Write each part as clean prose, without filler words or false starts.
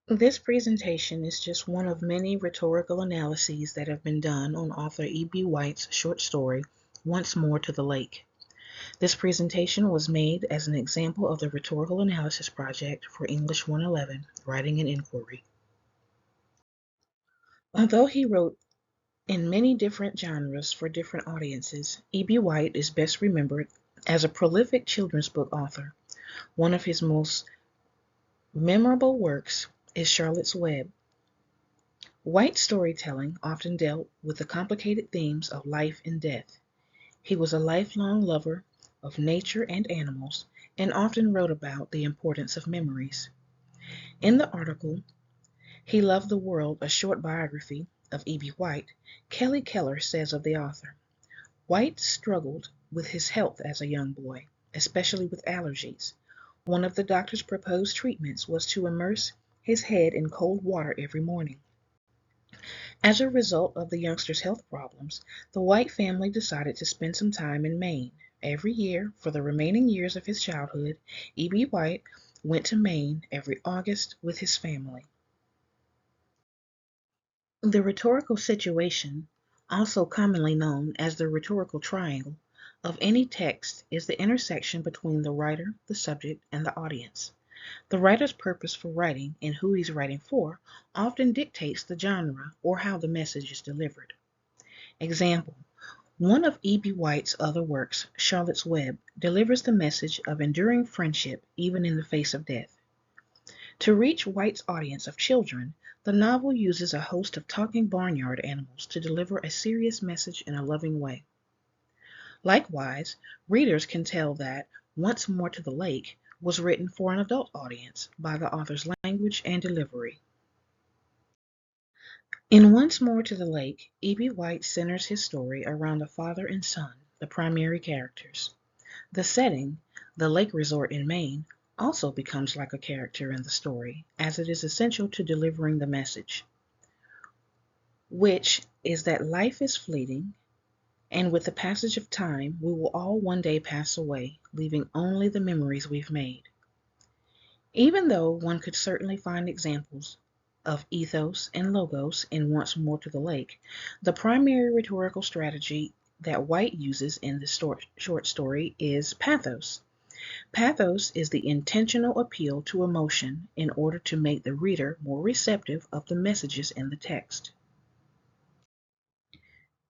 This presentation is just one of many rhetorical analyses that have been done on author E.B. White's short story, Once More to the Lake. This presentation was made as an example of the Rhetorical Analysis Project for English 111, Writing and Inquiry. Although he wrote in many different genres for different audiences, E.B. White is best remembered as a prolific children's book author. One of his most memorable works is Charlotte's Web. White's storytelling often dealt with the complicated themes of life and death. He was a lifelong lover of nature and animals, and often wrote about the importance of memories. In the article, He Loved the World, a short biography of E.B. White, Kelly Keller says of the author, White struggled with his health as a young boy, especially with allergies. One of the doctor's proposed treatments was to immerse his head in cold water every morning. As a result of the youngster's health problems, the White family decided to spend some time in Maine. Every year, for the remaining years of his childhood, E.B. White went to Maine every August with his family. The rhetorical situation, also commonly known as the rhetorical triangle, of any text is the intersection between the writer, the subject, and the audience. The writer's purpose for writing and who he's writing for often dictates the genre or how the message is delivered. Example: one of E.B. White's other works, Charlotte's Web, delivers the message of enduring friendship even in the face of death. To reach White's audience of children, the novel uses a host of talking barnyard animals to deliver a serious message in a loving way. Likewise, readers can tell that Once More to the Lake was written for an adult audience by the author's language and delivery. In Once More to the Lake, E.B. White centers his story around a father and son, the primary characters. The setting, the lake resort in Maine, also becomes like a character in the story, as it is essential to delivering the message, which is that life is fleeting, and with the passage of time, we will all one day pass away, leaving only the memories we've made. Even though one could certainly find examples of ethos and logos in Once More to the Lake, the primary rhetorical strategy that White uses in this short story is pathos. Pathos is the intentional appeal to emotion in order to make the reader more receptive of the messages in the text.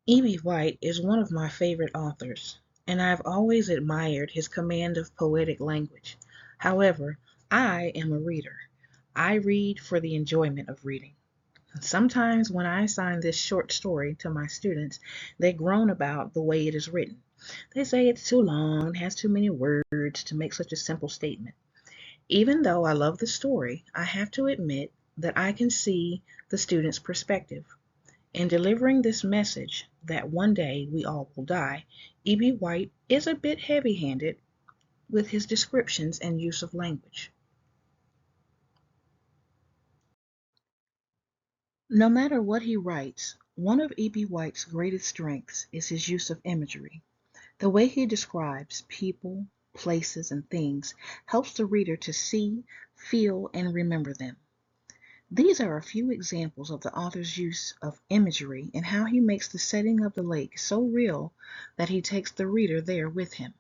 E.B. White is one of my favorite authors, and I've always admired his command of poetic language. However, I am a reader. I read for the enjoyment of reading. Sometimes when I assign this short story to my students, they groan about the way it is written. They say it's too long and has too many words to make such a simple statement. Even though I love the story, I have to admit that I can see the student's perspective. In delivering this message that one day we all will die, E.B. White is a bit heavy-handed with his descriptions and use of language. No matter what he writes, one of E.B. White's greatest strengths is his use of imagery. The way he describes people, places, and things helps the reader to see, feel, and remember them. These are a few examples of the author's use of imagery and how he makes the setting of the lake so real that he takes the reader there with him.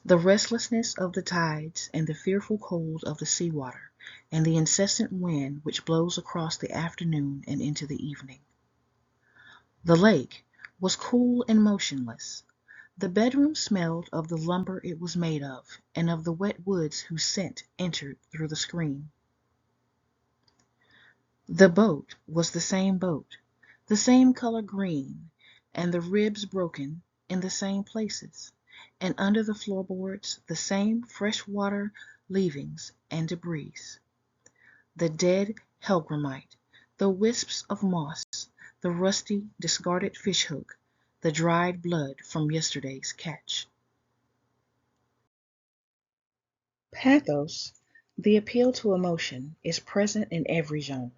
The restlessness of the tides and the fearful cold of the sea-water, and the incessant wind which blows across the afternoon and into the evening. The lake was cool and motionless. The bedroom smelled of the lumber it was made of, and of the wet woods whose scent entered through the screen. The boat was the same boat, the same color green, and the ribs broken in the same places, and under the floorboards the same fresh water leavings and debris. The dead helgramite, the wisps of moss, the rusty, discarded fishhook, the dried blood from yesterday's catch. Pathos, the appeal to emotion, is present in every genre.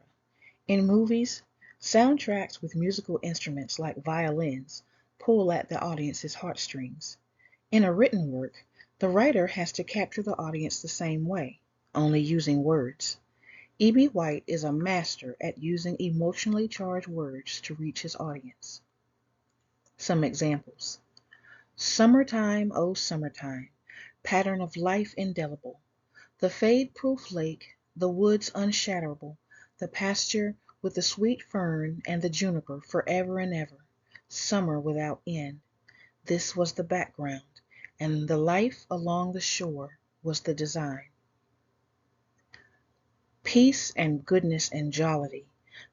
In movies, soundtracks with musical instruments like violins pull at the audience's heartstrings. In a written work, the writer has to capture the audience the same way, only using words. E.B. White is a master at using emotionally charged words to reach his audience. Some examples. Summertime, oh summertime, pattern of life indelible, the fade-proof lake, the woods unshatterable, the pasture with the sweet fern and the juniper forever and ever, summer without end. This was the background, and the life along the shore was the design. Peace and goodness and jollity.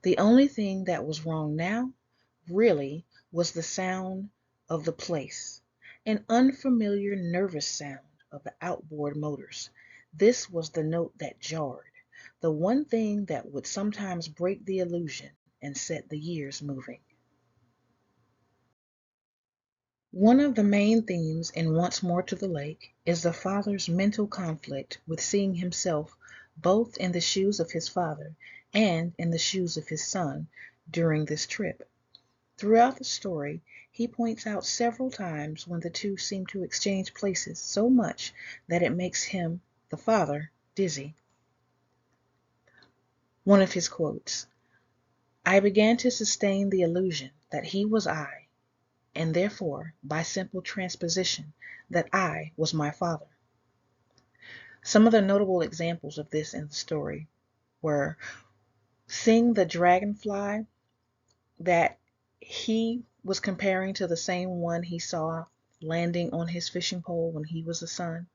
The only thing that was wrong now, really, was the sound of the place, an unfamiliar nervous sound of the outboard motors. This was the note that jarred, the one thing that would sometimes break the illusion and set the years moving. One of the main themes in Once More to the Lake is the father's mental conflict with seeing himself both in the shoes of his father and in the shoes of his son during this trip. Throughout the story, he points out several times when the two seem to exchange places so much that it makes him, the father, dizzy. One of his quotes, "I began to sustain the illusion that he was I, and therefore, by simple transposition, that I was my father." Some of the notable examples of this in the story were seeing the dragonfly that he was comparing to the same one he saw landing on his fishing pole when he was a son.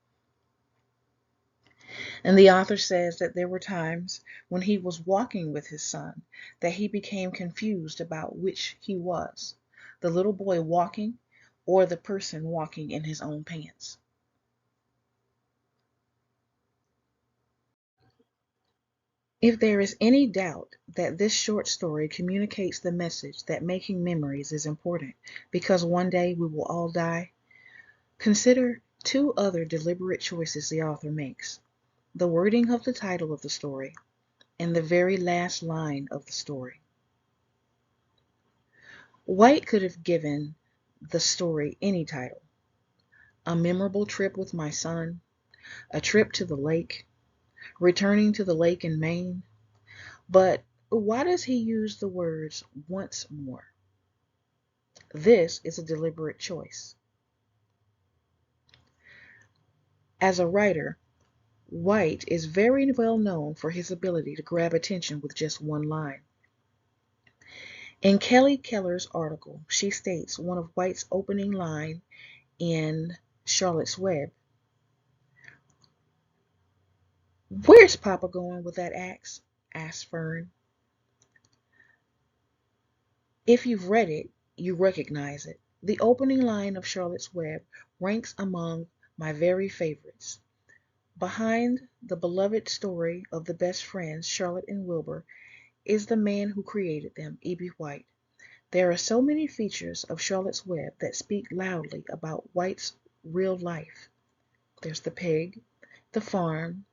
And the author says that there were times when he was walking with his son that he became confused about which he was, the little boy walking or the person walking in his own pants. If there is any doubt that this short story communicates the message that making memories is important because one day we will all die, consider two other deliberate choices the author makes: the wording of the title of the story and the very last line of the story. White could have given the story any title: A Memorable Trip with My Son, A Trip to the Lake, Returning to the Lake in Maine. But why does he use the words once more? This is a deliberate choice. As a writer, White is very well known for his ability to grab attention with just one line. In Kelly Keller's article, she states one of White's opening line in Charlotte's Web. "Where's Papa going with that axe?" asked Fern. If you've read it, you recognize it. The opening line of Charlotte's Web ranks among my very favorites. Behind the beloved story of the best friends, Charlotte and Wilbur, is the man who created them, E.B. White. There are so many features of Charlotte's Web that speak loudly about White's real life. There's the pig, the farm,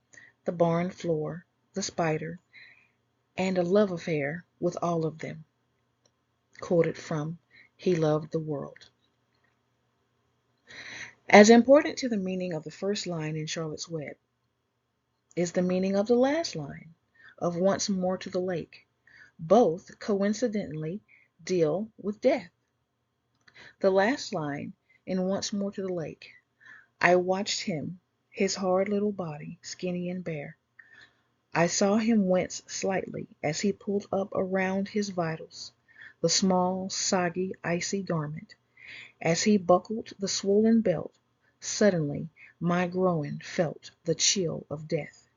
the barn floor, the spider, and a love affair with all of them. Quoted from He Loved the World. As important to the meaning of the first line in Charlotte's Web is the meaning of the last line of Once More to the Lake. Both, coincidentally, deal with death. The last line in Once More to the Lake, "I watched him, his hard little body, skinny and bare. I saw him wince slightly as he pulled up around his vitals the small, soggy, icy garment. As he buckled the swollen belt, suddenly my groin felt the chill of death."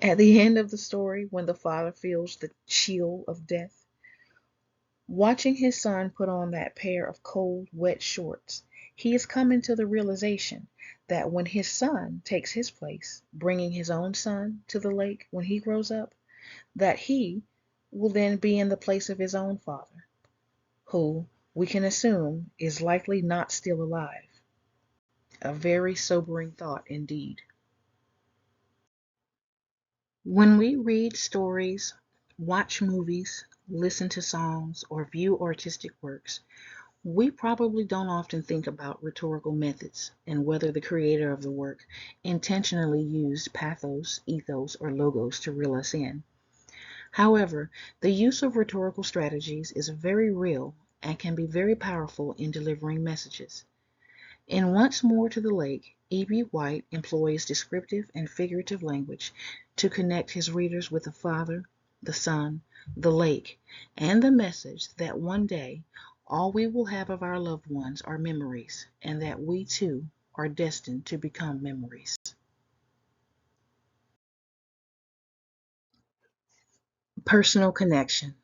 At the end of the story, when the father feels the chill of death, watching his son put on that pair of cold, wet shorts, he is coming to the realization that when his son takes his place, bringing his own son to the lake when he grows up, that he will then be in the place of his own father, who, we can assume, is likely not still alive. A very sobering thought indeed. When we read stories, watch movies, listen to songs, or view artistic works, We probably don't often think about rhetorical methods and whether the creator of the work intentionally used pathos, ethos, or logos to reel us in. However, the use of rhetorical strategies is very real and can be very powerful in delivering messages. In Once More to the Lake, E.B. White employs descriptive and figurative language to connect his readers with the Father, the Son, the lake, and the message that one day all we will have of our loved ones are memories, and that we too are destined to become memories. Personal connection.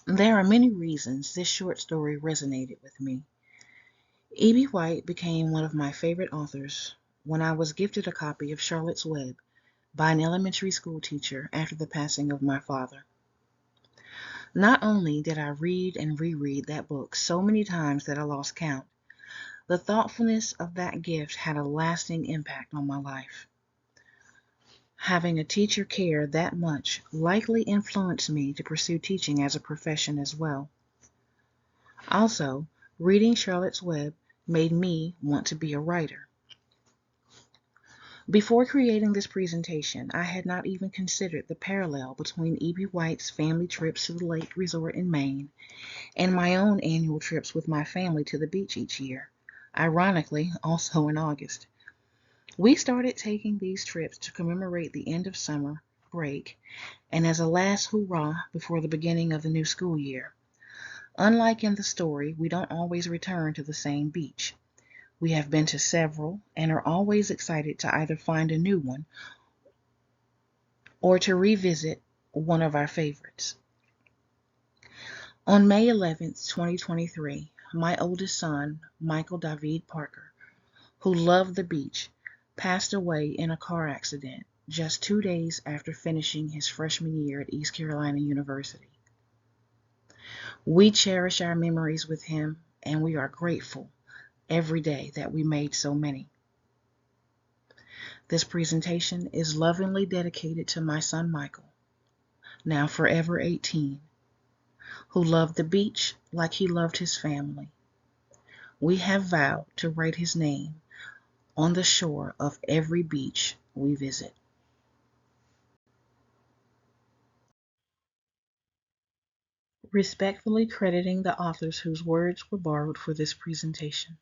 There are many reasons this short story resonated with me. E.B. White became one of my favorite authors when I was gifted a copy of Charlotte's Web by an elementary school teacher after the passing of my father. Not only did I read and reread that book so many times that I lost count, the thoughtfulness of that gift had a lasting impact on my life. Having a teacher care that much likely influenced me to pursue teaching as a profession as well. Also, reading Charlotte's Web made me want to be a writer. Before creating this presentation, I had not even considered the parallel between E.B. White's family trips to the lake resort in Maine and my own annual trips with my family to the beach each year, ironically also in August. We started taking these trips to commemorate the end of summer break and as a last hurrah before the beginning of the new school year. Unlike in the story, we don't always return to the same beach. We have been to several and are always excited to either find a new one or to revisit one of our favorites. On May 11th, 2023, my oldest son, Michael David Parker, who loved the beach, passed away in a car accident just 2 days after finishing his freshman year at East Carolina University. We cherish our memories with him, and we are grateful every day that we made so many. This presentation is lovingly dedicated to my son Michael, now forever 18, who loved the beach like he loved his family. We have vowed to write his name on the shore of every beach we visit. Respectfully crediting the authors whose words were borrowed for this presentation.